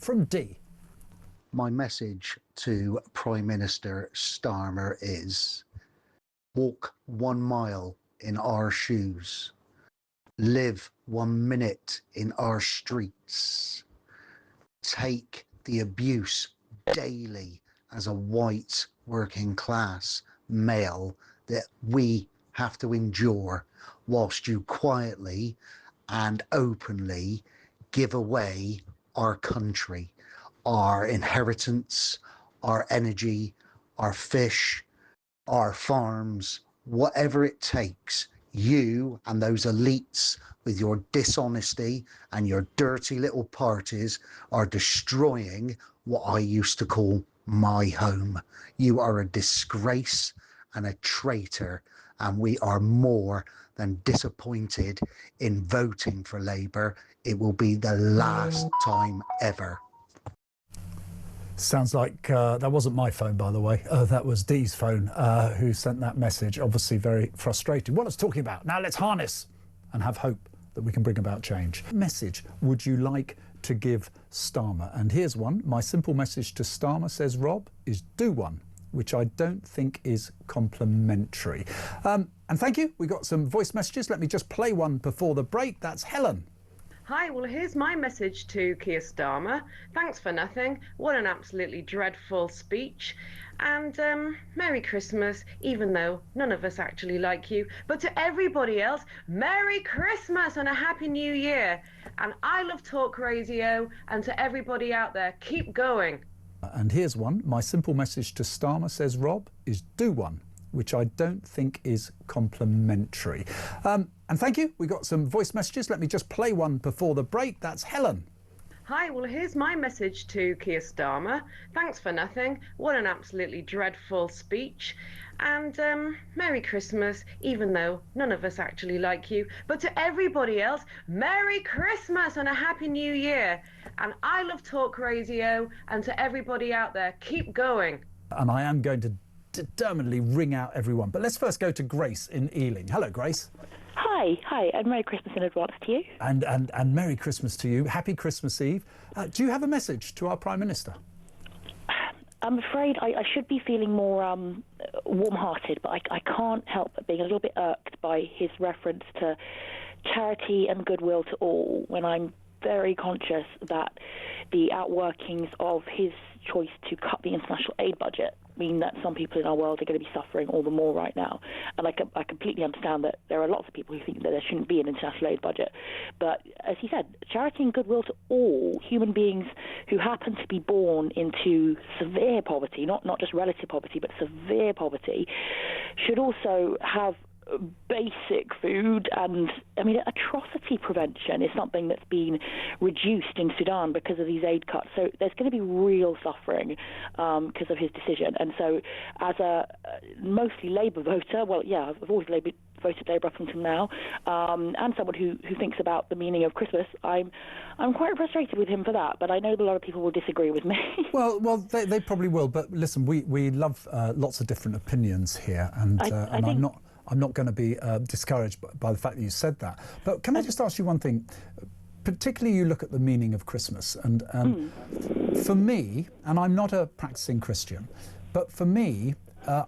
from D. My message to Prime Minister Starmer is: walk 1 mile in our shoes, live 1 minute in our streets, take the abuse daily as a white working class male that we have to endure, whilst you quietly and openly give away our country, our inheritance, our energy, our fish, our farms, whatever it takes. You and those elites with your dishonesty and your dirty little parties are destroying what I used to call my home. You are a disgrace and a traitor, and we are more than disappointed in voting for Labour. It will be the last time ever. Sounds like that wasn't my phone, by the way. That was Dee's phone who sent that message. Obviously very frustrated. What it's talking about. Now let's harness and have hope that we can bring about change. Message would you like to give Starmer? And here's one. My simple message to Starmer, says Rob, is do one, which I don't think is complimentary. And thank you. We got some voice messages. Let me just play one before the break. That's Helen. Hi, well, here's my message to Keir Starmer. Thanks for nothing. What an absolutely dreadful speech. And Merry Christmas, even though none of us actually like you. But to everybody else, Merry Christmas and a Happy New Year. And I love talk radio. And to everybody out there, keep going. And here's one. My simple message to Starmer, says Rob, is do one, which I don't think is complimentary. And thank you. We got some voice messages. Let me just play one before the break. That's Helen. Hi, well, here's my message to Keir Starmer. Thanks for nothing. What an absolutely dreadful speech. And Merry Christmas, even though none of us actually like you. But to everybody else, Merry Christmas and a Happy New Year. And I love talk radio. And to everybody out there, keep going. And I am going to determinedly ring out everyone. But let's first go to Grace in Ealing. Hello, Grace. Hi, and Merry Christmas in advance to you. And Merry Christmas to you. Happy Christmas Eve. Do you have a message to our Prime Minister? I'm afraid I should be feeling more warm-hearted, but I can't help but being a little bit irked by his reference to charity and goodwill to all, when I'm very conscious that the outworkings of his choice to cut the international aid budget mean that some people in our world are going to be suffering all the more right now. And I completely understand that there are lots of people who think that there shouldn't be an international aid budget. But as he said, charity and goodwill to all human beings who happen to be born into severe poverty, not just relative poverty, but severe poverty, should also have basic food. And I mean, atrocity prevention is something that's been reduced in Sudan because of these aid cuts. So there's going to be real suffering because of his decision. And so as a mostly Labour voter, well, yeah, I've always voted Labour up until now, and someone who thinks about the meaning of Christmas, I'm quite frustrated with him for that, but I know that a lot of people will disagree with me. Well, they probably will, but listen, we love lots of different opinions here, and I'm not going to be discouraged by the fact that you said that. But can I just ask you one thing? Particularly, you look at the meaning of Christmas, and for me, and I'm not a practicing Christian, but for me,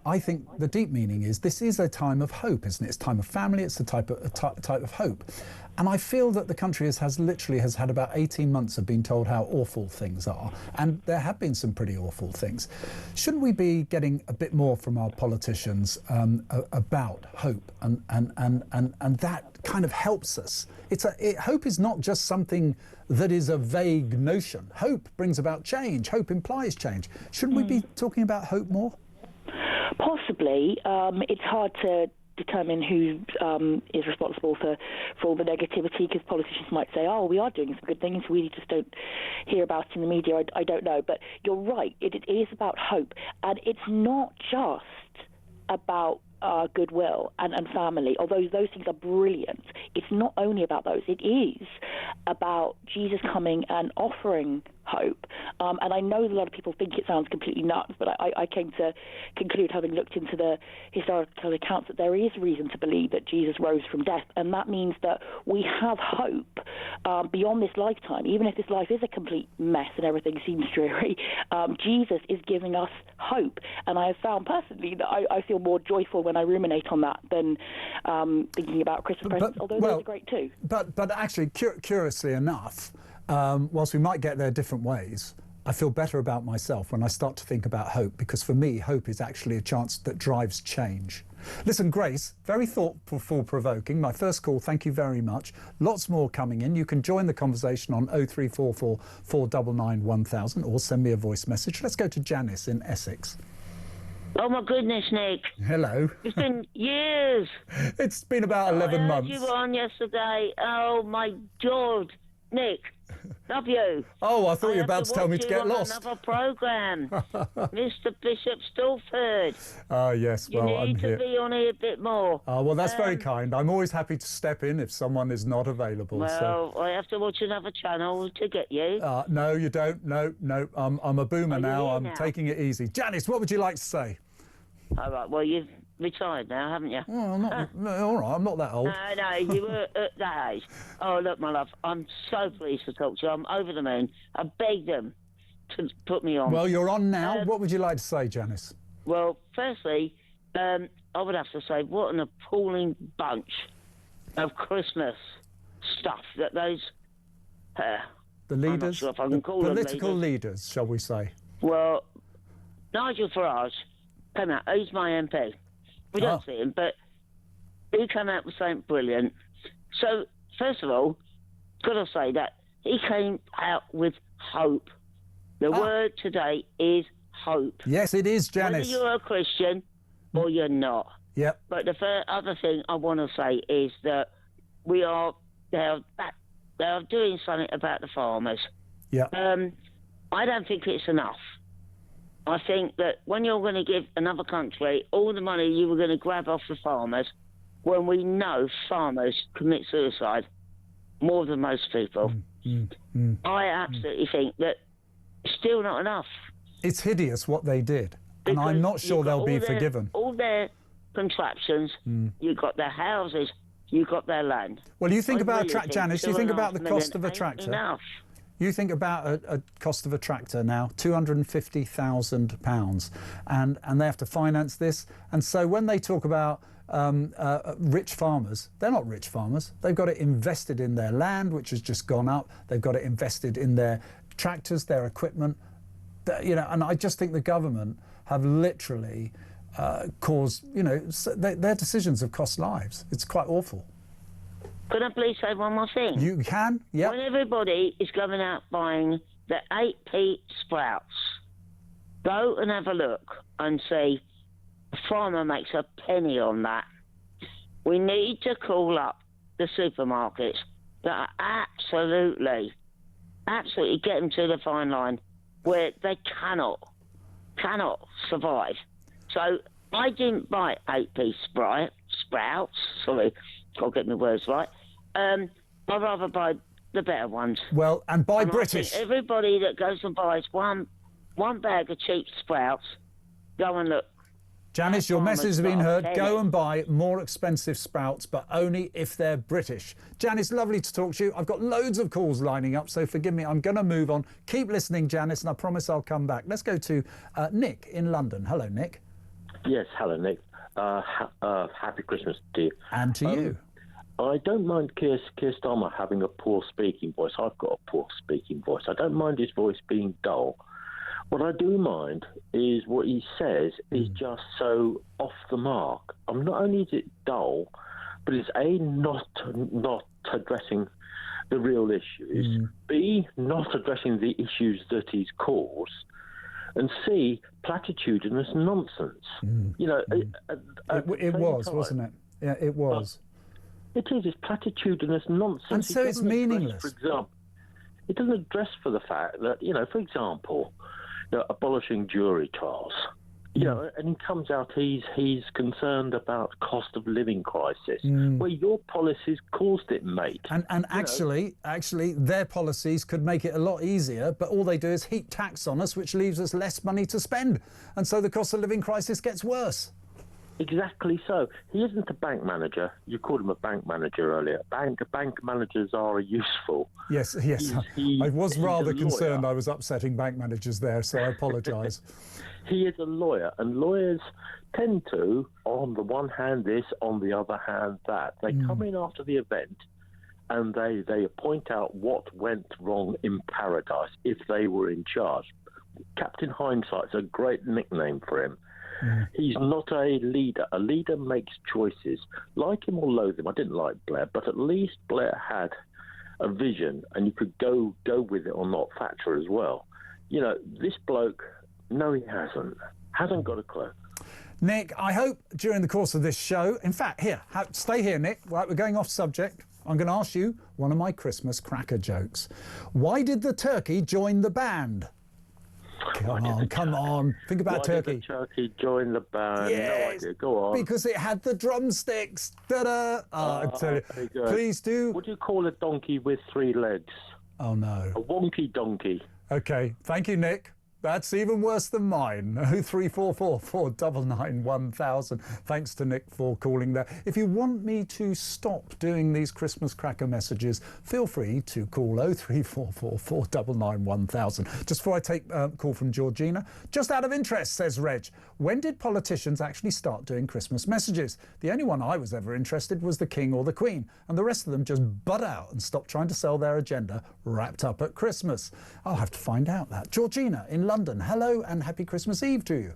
I think the deep meaning is this is a time of hope, isn't it? It's a time of family. It's a type of hope. And I feel that the country has literally had about 18 months of being told how awful things are, and there have been some pretty awful things. Shouldn't we be getting a bit more from our politicians about hope, and that kind of helps us? Hope is not just something that is a vague notion. Hope brings about change. Hope implies change. Shouldn't we be talking about hope more? Possibly. It's hard to determine who is responsible for all the negativity, because politicians might say, oh, we are doing some good things, we just don't hear about it in the media. I don't know. But you're right, it is about hope. And it's not just about goodwill and family, although those things are brilliant. It's not only about those. It is about Jesus coming and offering hope. And I know that a lot of people think it sounds completely nuts, but I came to conclude, having looked into the historical accounts, that there is reason to believe that Jesus rose from death, and that means that we have hope beyond this lifetime. Even if this life is a complete mess and everything seems dreary, Jesus is giving us hope. And I have found personally that I feel more joyful when I ruminate on that than thinking about Christmas presents, although those are great too. But actually, curiously enough, whilst we might get there different ways, I feel better about myself when I start to think about hope, because for me, hope is actually a chance that drives change. Listen, Grace, very thought-provoking. My first call, thank you very much. Lots more coming in. You can join the conversation on 0344 499 1000 or send me a voice message. Let's go to Janice in Essex. Oh, my goodness, Nick. Hello. It's been years. It's been about 11 months. I heard you on yesterday. Oh, my God. Nick, love you. Oh, I thought you were about to tell me to get lost. Another programme. Mr. Bishop Stalford. Oh, yes, well, I'm here. You need to be on here a bit more. Oh, well, that's very kind. I'm always happy to step in if someone is not available. Well, I have to watch another channel to get you. No, you don't. No. I'm a boomer now. I'm taking it easy. Janice, what would you like to say? All right, well, you've retired now, haven't you? Well, I'm not, all right, I'm not that old. No, you were at that age. Oh, look, my love, I'm so pleased to talk to you. I'm over the moon. I begged them to put me on. Well, you're on now. What would you like to say, Janice? Well, firstly, I would have to say what an appalling bunch of Christmas stuff that those... the leaders? I'm not sure if I can call them political leaders, shall we say? Well, Nigel Farage came out. He's my MP. We don't see him, but he came out with something brilliant. So, first of all, got to say that he came out with hope. The word today is hope. Yes, it is, Janice. Whether you're a Christian or you're not. Yep. But the other thing I want to say is that they are doing something about the farmers. Yeah. I don't think it's enough. I think that when you're going to give another country all the money you were going to grab off the farmers, when we know farmers commit suicide more than most people, I absolutely think that it's still not enough. It's hideous what they did, and I'm not sure they'll be forgiven. All their contraptions, you've got their houses, you've got their land. Well, you think about Janice, you think about the cost of a tractor. Enough. You think about a cost of a tractor now, £250,000, and they have to finance this. And so when they talk about rich farmers, they're not rich farmers. They've got it invested in their land, which has just gone up. They've got it invested in their tractors, their equipment. And I just think the government have literally caused, their decisions have cost lives. It's quite awful. Could I please say one more thing? You can, yeah. When everybody is going out buying the 8p sprouts, go and have a look and see a farmer makes a penny on that. We need to call up the supermarkets that are absolutely get them to the fine line where they cannot survive. So I didn't buy 8p sprouts. Sorry, can't get my words right. I'd rather buy the better ones. Well, and buy British. I think everybody that goes and buys one bag of cheap sprouts, go and look. Janice, your message has been heard. Go and buy more expensive sprouts, but only if they're British. Janice, lovely to talk to you. I've got loads of calls lining up, so forgive me. I'm going to move on. Keep listening, Janice, and I promise I'll come back. Let's go to Nick in London. Hello, Nick. Yes, hello, Nick. Happy Christmas to you. And to you. I don't mind Keir Starmer having a poor speaking voice. I've got a poor speaking voice. I don't mind his voice being dull. What I do mind is what he says is just so off the mark. Not only is it dull, but it's A, not addressing the real issues, B, not addressing the issues that he's caused, and C, platitudinous nonsense. It was, wasn't it? Yeah, it was. It is. It's platitudinous nonsense. And so it's meaningless. For example, it doesn't address for the fact that, for example, abolishing jury trials. You know, and he comes out, he's concerned about cost of living crisis. Well, your policies caused it, mate. And actually, their policies could make it a lot easier, but all they do is heap tax on us, which leaves us less money to spend. And so the cost of living crisis gets worse. Exactly so. He isn't a bank manager. You called him a bank manager earlier. Bank managers are useful. Yes. I was rather concerned I was upsetting bank managers there, so I apologise. He is a lawyer, and lawyers tend to, on the one hand this, on the other hand that. They come in after the event and they point out what went wrong in paradise if they were in charge. Captain Hindsight's a great nickname for him. He's not a leader. A leader makes choices. Like him or loathe him, I didn't like Blair, but at least Blair had a vision, and you could go with it or not. Thatcher as well. You know, this bloke, no, he hasn't got a clue. Nick, I hope during the course of this show, in fact, stay here, Nick. Right, we're going off subject. I'm going to ask you one of my Christmas cracker jokes. Why did the turkey join the band? Come on. Think about turkey. Why did the turkey join the band? Yes, no idea. Go on. Because it had the drumsticks. Ta-da! I tell you. Please do. What do you call a donkey with 3 legs? Oh, no. A wonky donkey. OK, thank you, Nick. That's even worse than mine. 03444 499 1000. Thanks to Nick for calling there. If you want me to stop doing these Christmas cracker messages, feel free to call 03444 499 1000. Just before I take a call from Georgina, just out of interest, says Reg, when did politicians actually start doing Christmas messages? The only one I was ever interested was the King or the Queen, and the rest of them just butt out and stop trying to sell their agenda wrapped up at Christmas. I'll have to find out that. Georgina in London, hello and happy Christmas Eve to you.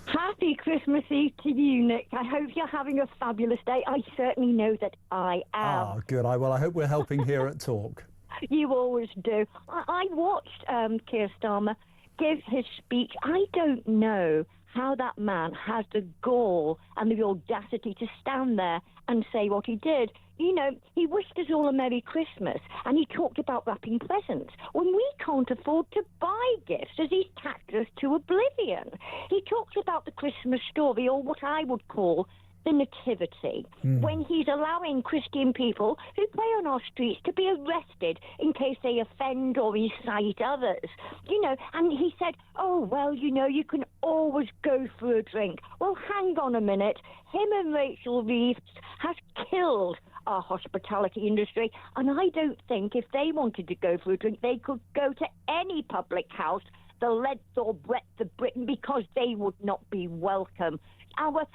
Happy Christmas Eve to you, Nick. I hope you're having a fabulous day. I certainly know that I am. Ah, good. Well, I hope we're helping here at Talk. You always do. I watched Keir Starmer give his speech. I don't know how that man has the gall and the audacity to stand there and say what he did. You know, he wished us all a Merry Christmas, and he talked about wrapping presents when we can't afford to buy gifts, as he's taxed us to oblivion. He talked about the Christmas story, or what I would call the nativity, when he's allowing Christian people who play on our streets to be arrested in case they offend or incite others. You know, and he said, oh, well, you know, you can always go for a drink. Well, hang on a minute. Him and Rachel Reeves has killed our hospitality industry, and I don't think if they wanted to go for a drink, they could go to any public house the length or breadth of Britain, because they would not be welcome. Our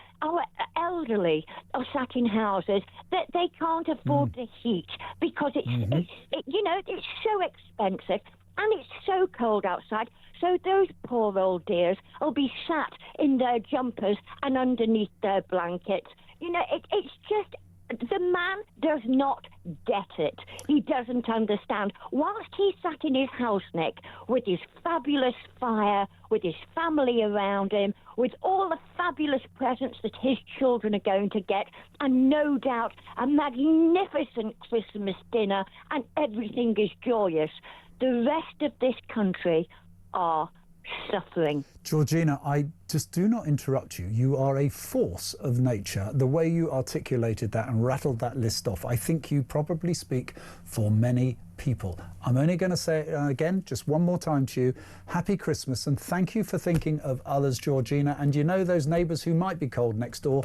elderly are sat in houses that they can't afford the heat because it's so expensive and it's so cold outside. So those poor old dears will be sat in their jumpers and underneath their blankets. You know, it's just, the man does not get it. He doesn't understand. Whilst he sat in his house, Nick, with his fabulous fire, with his family around him, with all the fabulous presents that his children are going to get, and no doubt a magnificent Christmas dinner, and everything is joyous, the rest of this country are suffering. Georgina, I just do not interrupt you. You are a force of nature. The way you articulated that and rattled that list off, I think you probably speak for many people. I'm only going to say it again, just one more time to you. Happy Christmas, and thank you for thinking of others, Georgina. And you know those neighbours who might be cold next door,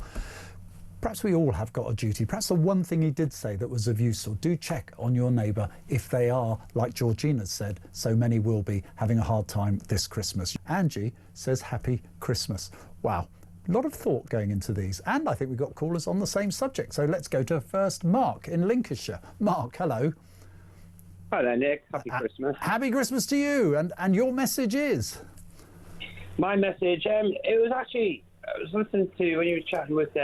perhaps we all have got a duty. Perhaps the one thing he did say that was of use, or do check on your neighbour if they are, like Georgina said, so many will be having a hard time this Christmas. Angie says happy Christmas. Wow, a lot of thought going into these. And I think we've got callers on the same subject. So let's go to first Mark in Lincolnshire. Mark, hello. Hi there, Nick. Happy Christmas. Happy Christmas to you. And your message is? My message, it was actually, I was listening to when you were chatting with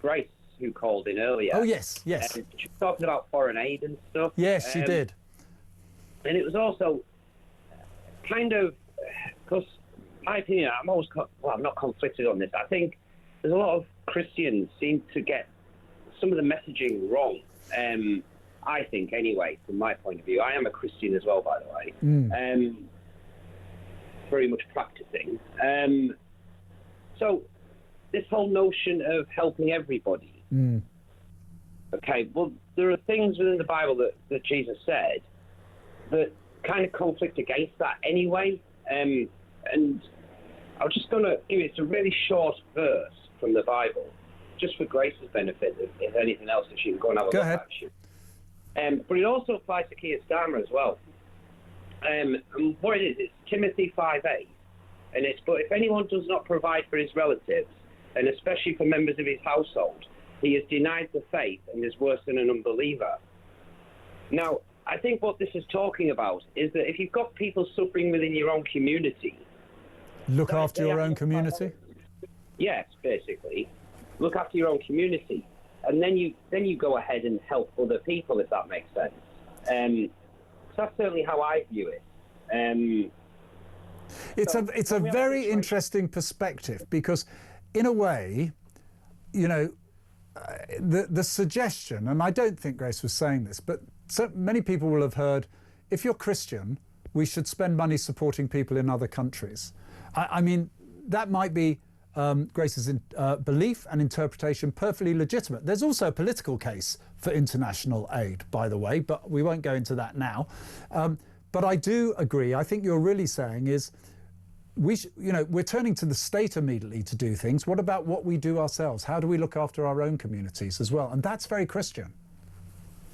Grace, who called in earlier. Oh, yes. She was talking about foreign aid and stuff. Yes, she did. And it was also kind of, because my opinion, I'm not conflicted on this. I think there's a lot of Christians seem to get some of the messaging wrong. I think, anyway, from my point of view. I am a Christian as well, by the way. Very much practicing. So this whole notion of helping everybody. Okay, well, there are things within the Bible that Jesus said that kind of conflict against that anyway. And I'm just going to give you, it's a really short verse from the Bible, just for Grace's benefit, if anything else, if she can go and have a look at it. But it also applies to Keir Starmer as well. And what it is, it's Timothy 5:8. And it's, but if anyone does not provide for his relatives, and especially for members of his household, he has denied the faith and is worse than an unbeliever. Now, I think what this is talking about is that if you've got people suffering within your own community... Look after your own community? Yes, basically. Look after your own community. And then you go ahead and help other people, if that makes sense. So that's certainly how I view it. It's a very interesting perspective, because in a way, you know, the suggestion, and I don't think Grace was saying this, but so many people will have heard, if you're Christian, we should spend money supporting people in other countries. I mean, that might be Grace's belief and interpretation, perfectly legitimate. There's also a political case for international aid, by the way, but we won't go into that now. But I do agree. I think you're really saying is, we're turning to the state immediately to do things. What about what we do ourselves? How do we look after our own communities as well? And that's very Christian.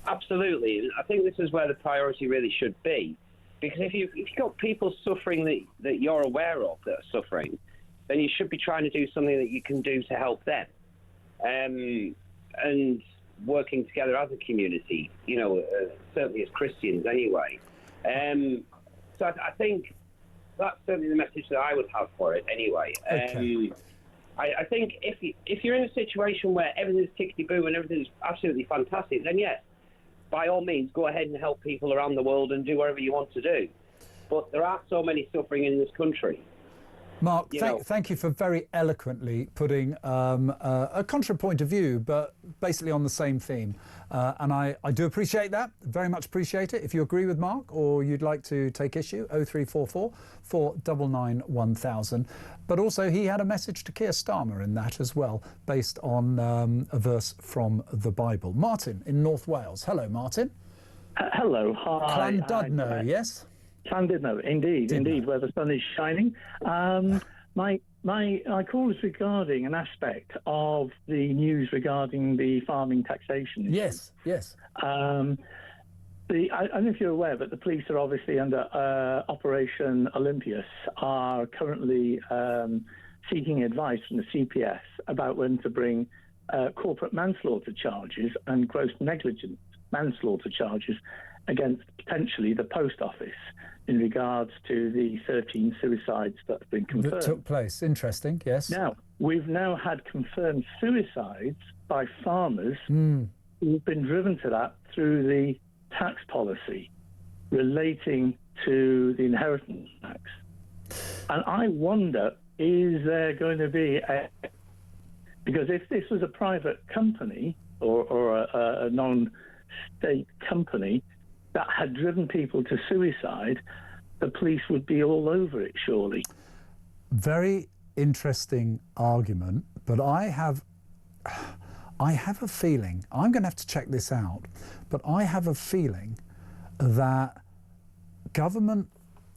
Absolutely. I think this is where the priority really should be. Because if you've got people suffering that you're aware of that are suffering, then you should be trying to do something that you can do to help them. And working together as a community, you know, certainly as Christians anyway. So I think that's certainly the message that I would have for it anyway. Okay. I think if you're in a situation where everything's tickety-boo and everything's absolutely fantastic, then yes, by all means, go ahead and help people around the world and do whatever you want to do. But there are so many suffering in this country. Mark, thank you for very eloquently putting a contra point of view, but basically on the same theme. And I do appreciate that, very much appreciate it. If you agree with Mark or you'd like to take issue, 0344 499 1000. But also he had a message to Keir Starmer in that as well, based on a verse from the Bible. Martin in North Wales. Hello, Martin. Hello, hi. Llandudno, yes? Llandudno, indeed, where the sun is shining. My call is regarding an aspect of the news regarding the farming taxation issue. Yes. I don't know if you're aware, but the police are obviously under Operation Olympias, are currently seeking advice from the CPS about when to bring corporate manslaughter charges and gross negligent manslaughter charges against potentially the post office in regards to the 13 suicides that have been confirmed. That took place. Interesting, yes. Now, we've now had confirmed suicides by farmers who've been driven to that through the tax policy relating to the inheritance tax. And I wonder, is there going to be because if this was a private company or a non-state company that had driven people to suicide, the police would be all over it, surely. Very interesting argument, but I have a feeling, I'm going to have to check this out, but I have a feeling that government,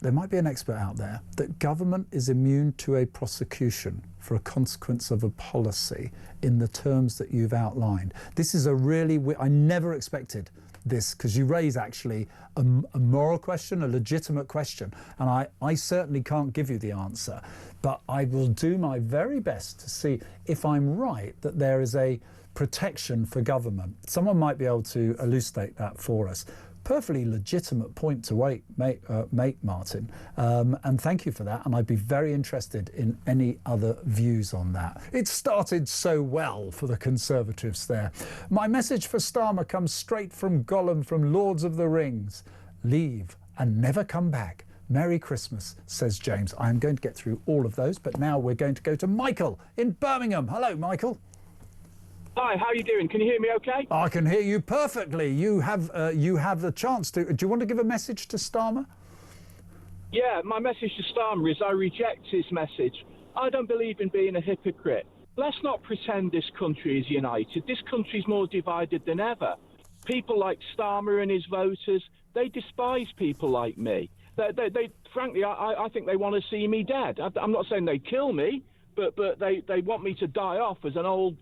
there might be an expert out there, that government is immune to a prosecution for a consequence of a policy in the terms that you've outlined. This is a really, I never expected this, because you raise actually a moral question, a legitimate question, and I certainly can't give you the answer, but I will do my very best to see if I'm right that there is a protection for government. Someone might be able to elucidate that for us. Perfectly legitimate point to make, Martin, and thank you for that, and I'd be very interested in any other views on that. It started so well for the Conservatives there. My message for Starmer comes straight from Gollum from Lords of the Rings. Leave and never come back. Merry Christmas, says James. I'm going to get through all of those, but now we're going to go to Michael in Birmingham. Hello, Michael. Hi, how are you doing? Can you hear me okay? I can hear you perfectly. You have the chance to... Do you want to give a message to Starmer? Yeah, my message to Starmer is I reject his message. I don't believe in being a hypocrite. Let's not pretend this country is united. This country's more divided than ever. People like Starmer and his voters, they despise people like me. They frankly, I think they want to see me dead. I'm not saying they kill me, but they want me to die off as an old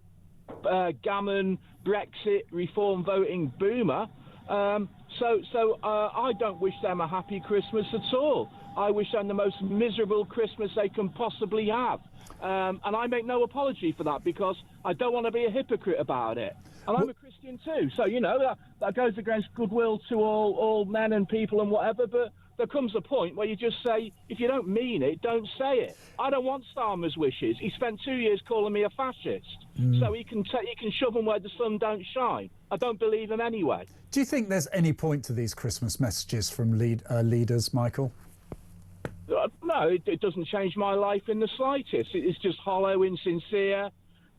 gammon Brexit reform voting boomer. So I don't wish them a happy Christmas at all. I wish them the most miserable Christmas they can possibly have. And I make no apology for that because I don't want to be a hypocrite about it. And I'm a Christian too. So, you know, that goes against goodwill to all men and people and whatever. But there comes a point where you just say, if you don't mean it, don't say it. I don't want Starmer's wishes. He spent 2 years calling me a fascist. So he can shove them where the sun don't shine. I don't believe him anyway. Do you think there's any point to these Christmas messages from leaders, Michael? No, it doesn't change my life in the slightest. It's just hollow, insincere,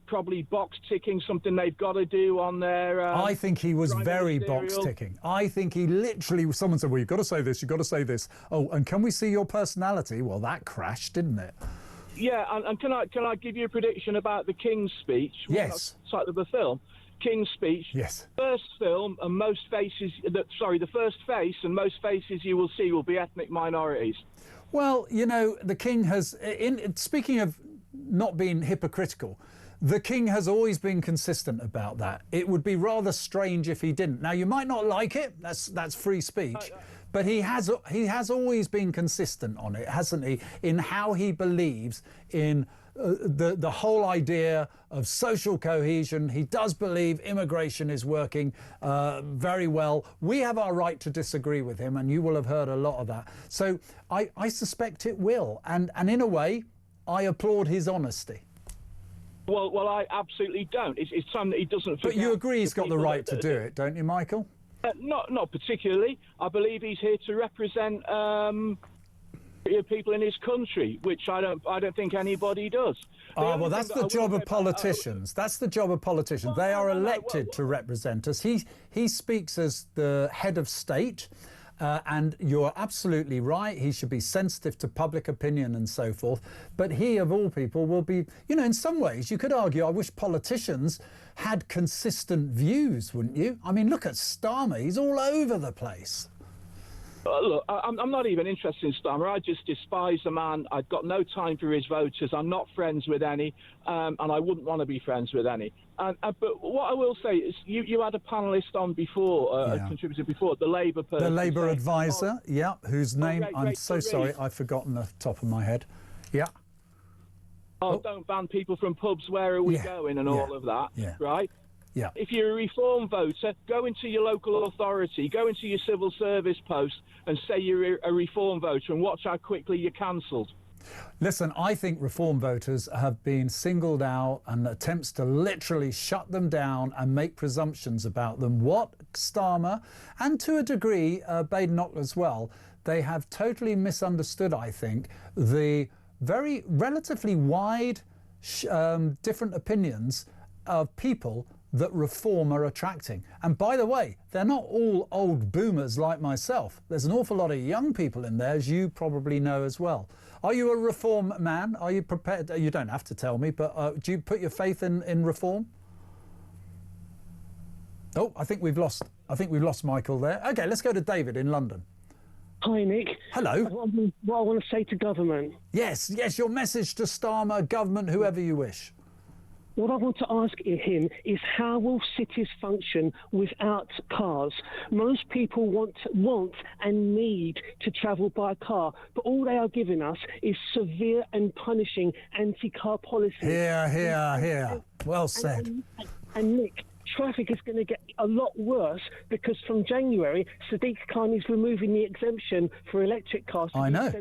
probably box ticking, something they've got to do on their... I think he was very box ticking. I think he literally... Someone said, well, you've got to say this, you've got to say this. Oh, and can we see your personality? Well, that crashed, didn't it? Yeah, and can I give you a prediction about the King's speech? Yes. Site of the film. King's speech. Yes. First film and most faces... the first face and most faces you will see will be ethnic minorities. Well, you know, the King has... Speaking of not being hypocritical, the King has always been consistent about that. It would be rather strange if he didn't. Now, you might not like it. That's free speech. But he has always been consistent on it, hasn't he, in how he believes in the whole idea of social cohesion. He does believe immigration is working very well. We have our right to disagree with him, and you will have heard a lot of that. So I suspect it will. And in a way, I applaud his honesty. Well, I absolutely don't. It's something that he doesn't forget. But you agree he's got the right to do it, don't you, Michael? Not particularly. I believe he's here to represent people in his country, which I don't think anybody does. Well, that's the job of politicians. That's the job of politicians. They are elected to represent us. He speaks as the head of state. And you're absolutely right. He should be sensitive to public opinion and so forth. But he, of all people, will be, you know, in some ways, you could argue, I wish politicians had consistent views, wouldn't you? I mean, look at Starmer. He's all over the place. Look, I'm not even interested in Starmer. I just despise the man. I've got no time for his voters. I'm not friends with any, and I wouldn't want to be friends with any. But what I will say is, you had a panellist on before, a contributor before, the Labour person. The Labour advisor, yeah, whose name, I'm so sorry, I've forgotten the top of my head. Yeah. Oh, don't ban people from pubs, where are we going, and all of that, right? Yeah. If you're a reform voter, go into your local authority, go into your civil service post and say you're a reform voter and watch how quickly you're cancelled. Listen, I think reform voters have been singled out and attempts to literally shut them down and make presumptions about them. What Starmer, and to a degree Badenoch as well, they have totally misunderstood, I think, the very relatively wide different opinions of people that reform are attracting. And by the way, they're not all old boomers like myself. There's an awful lot of young people in there, as you probably know as well. Are you a reform man? Are you prepared? You don't have to tell me, but do you put your faith in reform? Oh, I think we've lost Michael there. Okay, let's go to David in London. Hi, Nick. Hello. What I want to say to government. Yes, your message to Starmer, government, whoever you wish. What I want to ask him is, how will cities function without cars? Most people want and need to travel by car, but all they are giving us is severe and punishing anti-car policy. Here. Well said. And Nick, traffic is going to get a lot worse because from January, Sadiq Khan is removing the exemption for electric cars. I know.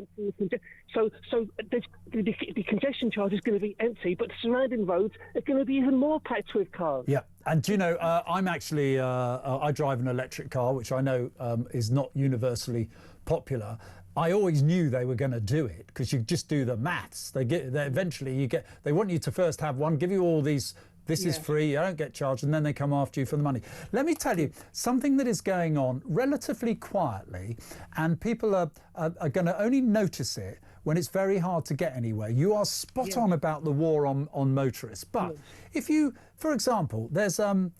So the congestion charge is going to be empty, but the surrounding roads are going to be even more packed with cars. Yeah, and do you know, I'm actually, I drive an electric car, which I know is not universally popular. I always knew they were going to do it because you just do the maths. They want you to first have one, give you all these This is free, you don't get charged, and then they come after you for the money. Let me tell you, something that is going on relatively quietly, and people are going to only notice it when it's very hard to get anywhere. You are spot on about the war on motorists. But if you, for example, there's a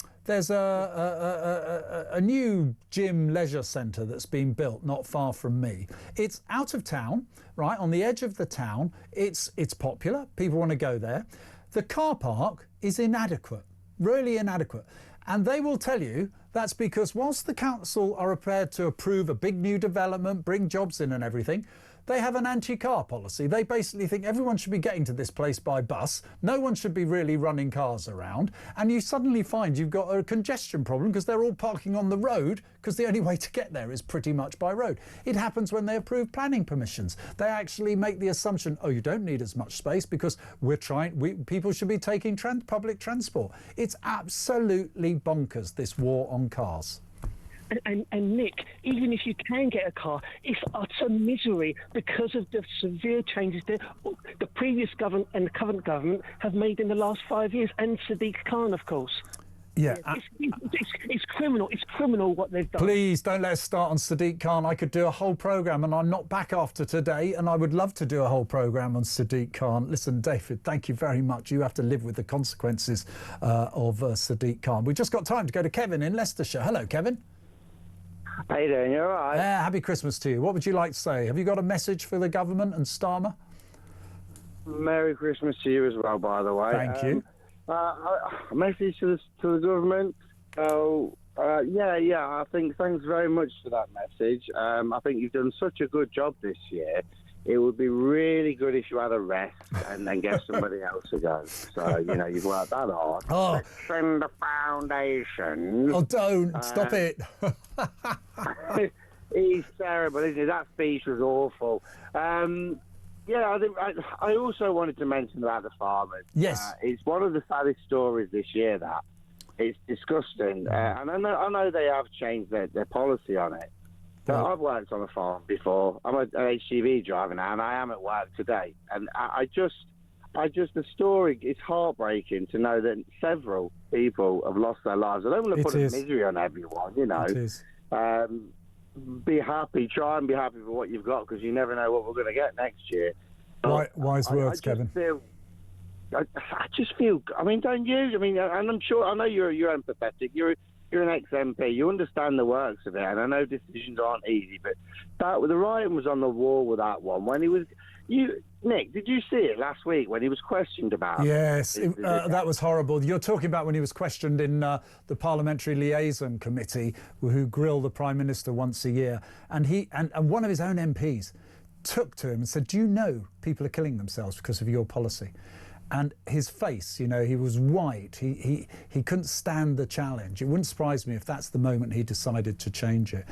new gym leisure centre that's been built not far from me. It's out of town, right, on the edge of the town. It's popular, people want to go there. The car park is inadequate, really inadequate. And they will tell you that's because whilst the council are prepared to approve a big new development, bring jobs in and everything, they have an anti-car policy. They basically think everyone should be getting to this place by bus. No one should be really running cars around. And you suddenly find you've got a congestion problem because they're all parking on the road because the only way to get there is pretty much by road. It happens when they approve planning permissions. They actually make the assumption, oh, you don't need as much space because people should be taking public transport. It's absolutely bonkers, this war on cars. And Nick, even if you can get a car, it's utter misery because of the severe changes that the previous government and the current government have made in the last 5 years, and Sadiq Khan, of course. Yeah, it's criminal. It's criminal what they've done. Please don't let us start on Sadiq Khan. I could do a whole programme, and I'm not back after today, and I would love to do a whole programme on Sadiq Khan. Listen, David, thank you very much. You have to live with the consequences of Sadiq Khan. We've just got time to go to Kevin in Leicestershire. Hello, Kevin. How you doing? You all right? Happy Christmas to you. What would you like to say? Have you got a message for the government and Starmer? Merry Christmas to you as well, by the way. Thank you. A message to the government. I think thanks very much for that message. I think you've done such a good job this year. It would be really good if you had a rest and then get somebody else to go. So, you've worked that hard. Oh. Let's send the foundation. Oh, don't. Stop it. He's terrible, isn't he? That speech was awful. I think I also wanted to mention about the farmers. Yes. It's one of the saddest stories this year, that. It's disgusting. And I know they have changed their policy on it. But I've worked on a farm before. I'm an HGV driver now, and I am at work today. And the story, it's heartbreaking to know that several people have lost their lives. I don't want to put a misery on everyone, It is. Be happy, try and be happy for what you've got, because you never know what we're going to get next year. Wise words, Kevin. I just feel, don't you? And I'm sure, I know you're empathetic. You're an ex-MP. You understand the works of it, and I know decisions aren't easy, but the writing was on the wall with that one. When he was, Nick, did you see it last week when he was questioned about? Yes, that was horrible. You're talking about when he was questioned in the Parliamentary Liaison Committee, who grill the Prime Minister once a year, and one of his own MPs took to him and said, "Do you know people are killing themselves because of your policy?" And his face, he was white. He couldn't stand the challenge. It wouldn't surprise me if that's the moment he decided to change it.